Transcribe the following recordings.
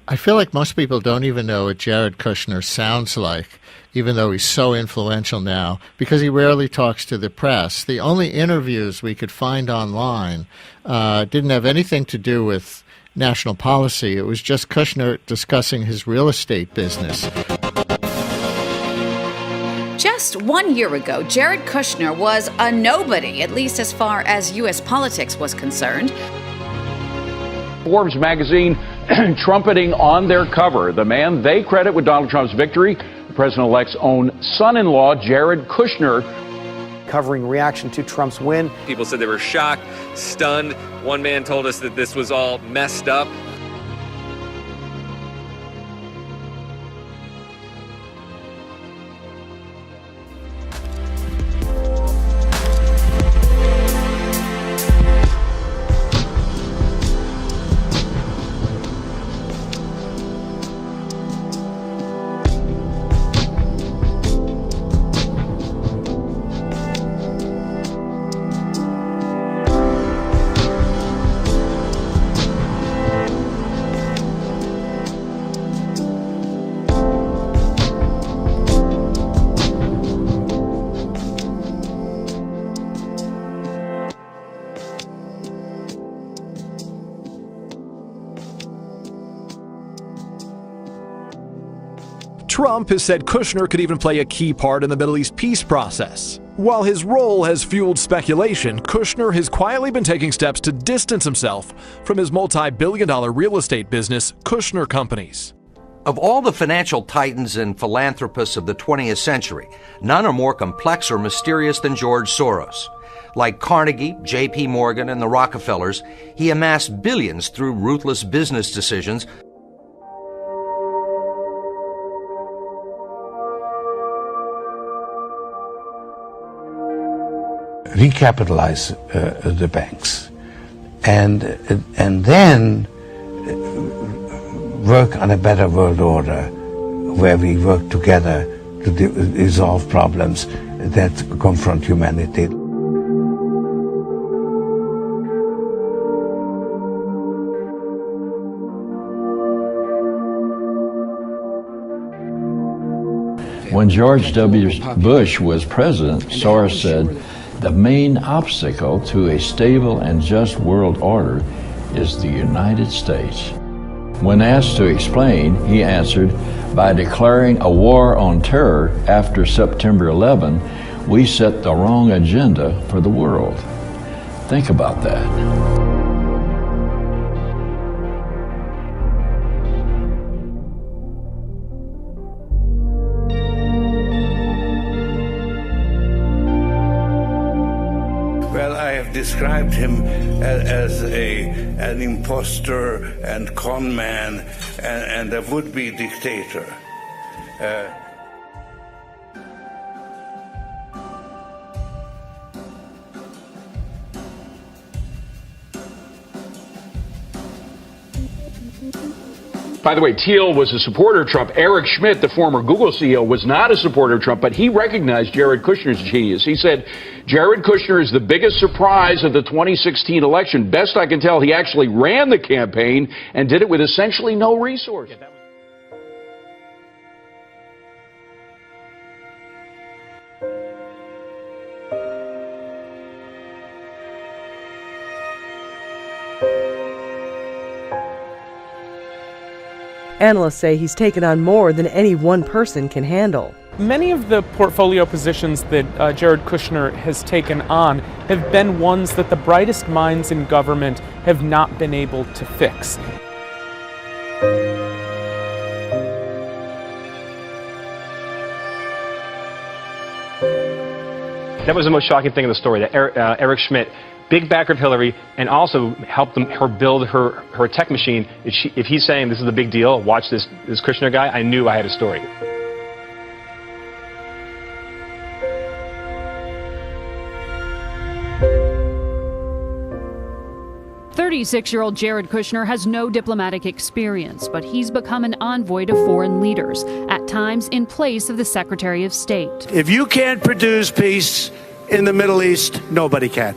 I feel like most people don't even know what Jared Kushner sounds like, even though he's so influential now, because he rarely talks to the press. The only interviews we could find online didn't have anything to do with national policy. It was just Kushner discussing his real estate business. Just 1 year ago, Jared Kushner was a nobody, at least as far as U.S. politics was concerned. Forbes magazine trumpeting on their cover the man they credit with Donald Trump's victory, the president-elect's own son-in-law, Jared Kushner. Covering reaction to Trump's win. People said they were shocked, stunned. One man told us that this was all messed up. Trump has said Kushner could even play a key part in the Middle East peace process. While his role has fueled speculation, Kushner has quietly been taking steps to distance himself from his multi-billion-dollar real estate business, Kushner Companies. Of all the financial titans and philanthropists of the 20th century, none are more complex or mysterious than George Soros. Like Carnegie, J.P. Morgan, and the Rockefellers, he amassed billions through ruthless business decisions. Recapitalize the banks, and then work on a better world order, where we work together to resolve problems that confront humanity. When George W. Bush was president, Soros said, "The main obstacle to a stable and just world order is the United States." When asked to explain, he answered, "By declaring a war on terror after September 11, we set the wrong agenda for the world." Think about that. Described him as an imposter and con man and a would-be dictator. By the way, Thiel was a supporter of Trump. Eric Schmidt, the former Google CEO, was not a supporter of Trump, but he recognized Jared Kushner's genius. He said, Jared Kushner is the biggest surprise of the 2016 election. Best I can tell, he actually ran the campaign and did it with essentially no resources. Analysts say he's taken on more than any one person can handle. Many of the portfolio positions that Jared Kushner has taken on have been ones that the brightest minds in government have not been able to fix. That was the most shocking thing in the story, that Eric Schmidt, big backer of Hillary, and also helped her build her tech machine. If he's saying this is a big deal, watch this Kushner guy, I knew I had a story. "36-year-old Jared Kushner has no diplomatic experience, but he's become an envoy to foreign leaders, at times in place of the Secretary of State. If you can't produce peace in the Middle East, nobody can.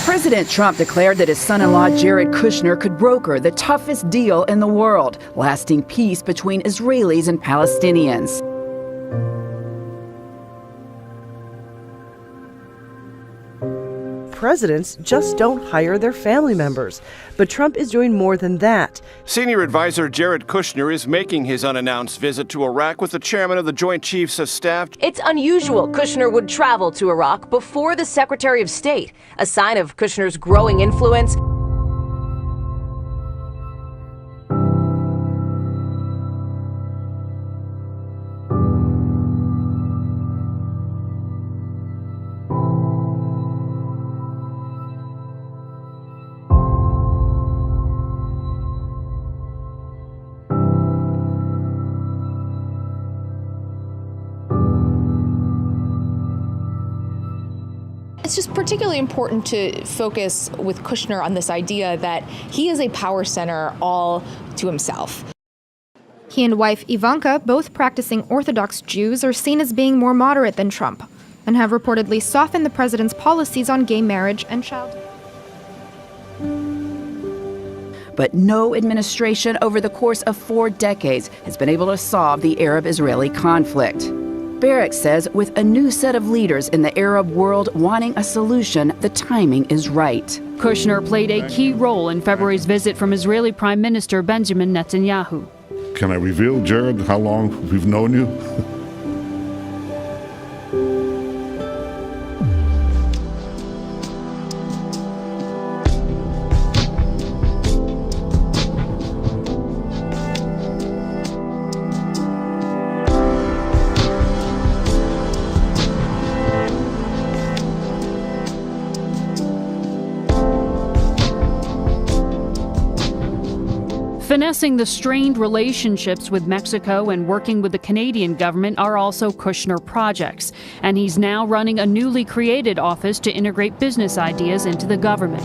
President Trump declared that his son-in-law Jared Kushner could broker the toughest deal in the world, lasting peace between Israelis and Palestinians. Presidents just don't hire their family members. But Trump is doing more than that. Senior advisor Jared Kushner is making his unannounced visit to Iraq with the chairman of the Joint Chiefs of Staff. It's unusual Kushner would travel to Iraq before the Secretary of State, a sign of Kushner's growing influence. It's just particularly important to focus with Kushner on this idea that he is a power center all to himself. He and wife Ivanka, both practicing Orthodox Jews, are seen as being more moderate than Trump and have reportedly softened the president's policies on gay marriage and child. But no administration over the course of 4 decades has been able to solve the Arab-Israeli conflict. Barrack says with a new set of leaders in the Arab world wanting a solution, the timing is right. Kushner played a key role in February's visit from Israeli Prime Minister Benjamin Netanyahu. Can I reveal, Jared, how long we've known you? Finessing the strained relationships with Mexico and working with the Canadian government are also Kushner projects, and he's now running a newly created office to integrate business ideas into the government.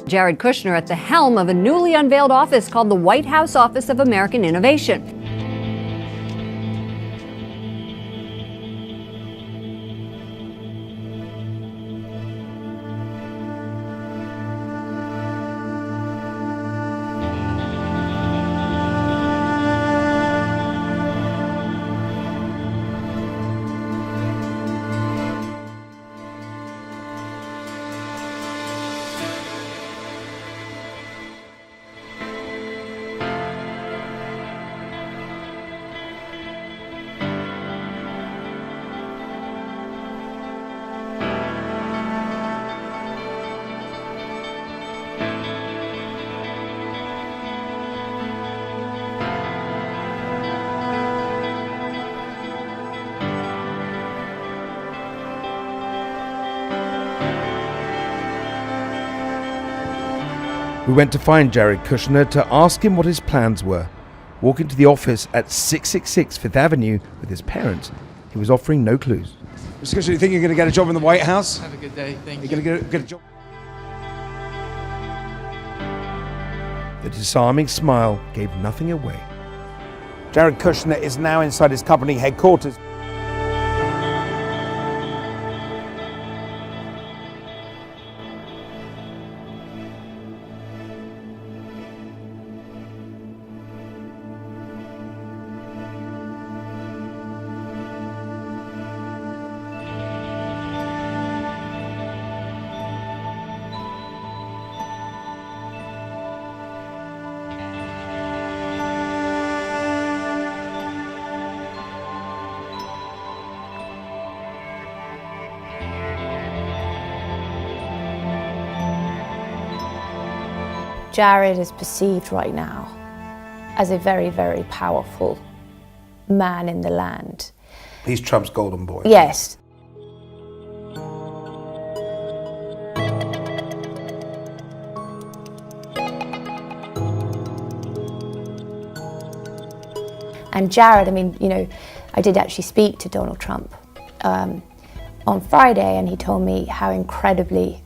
Jared Kushner at the helm of a newly unveiled office called the White House Office of American Innovation. We went to find Jared Kushner to ask him what his plans were. Walking to the office at 666 Fifth Avenue with his parents, he was offering no clues. Mr. Kushner, you think you're going to get a job in the White House? Have a good day. Thank you. You're going to get a job? The disarming smile gave nothing away. Jared Kushner is now inside his company headquarters. Jared is perceived right now as a very, very powerful man in the land. He's Trump's golden boy. Yes. And Jared, I mean, you know, I did actually speak to Donald Trump on Friday, and he told me how incredibly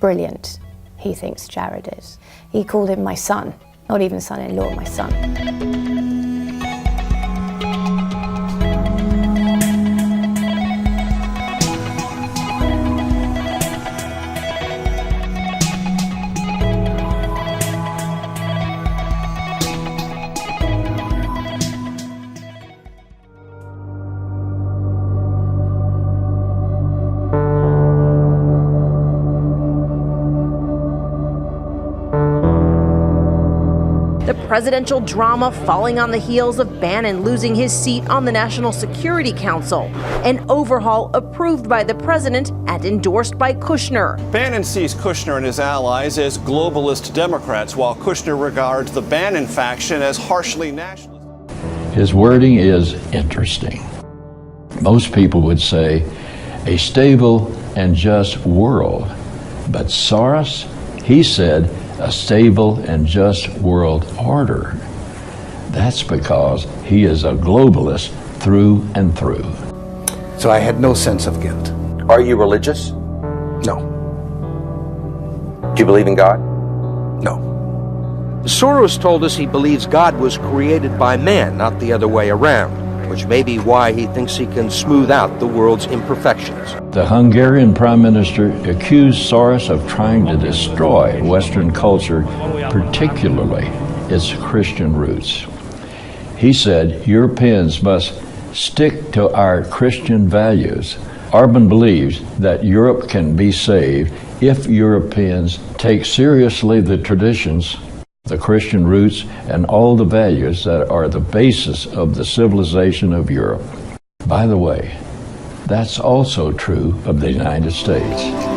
brilliant he thinks Jared is. He called him my son, not even son-in-law, my son. presidential drama falling on the heels of Bannon losing his seat on the National Security Council, an overhaul approved by the president and endorsed by Kushner. Bannon sees Kushner and his allies as globalist Democrats, while Kushner regards the Bannon faction as harshly nationalist. His wording is interesting. Most people would say a stable and just world, but Soros, he said a stable and just world order. That's because he is a globalist through and through. So I had no sense of guilt. Are you religious? No. Do you believe in God? No. Soros told us he believes God was created by man, not the other way around, which may be why he thinks he can smooth out the world's imperfections. The Hungarian Prime Minister accused Soros of trying to destroy Western culture, particularly its Christian roots. He said Europeans must stick to our Christian values. Orban believes that Europe can be saved if Europeans take seriously the traditions, the Christian roots, and all the values that are the basis of the civilization of Europe. By the way, that's also true of the United States.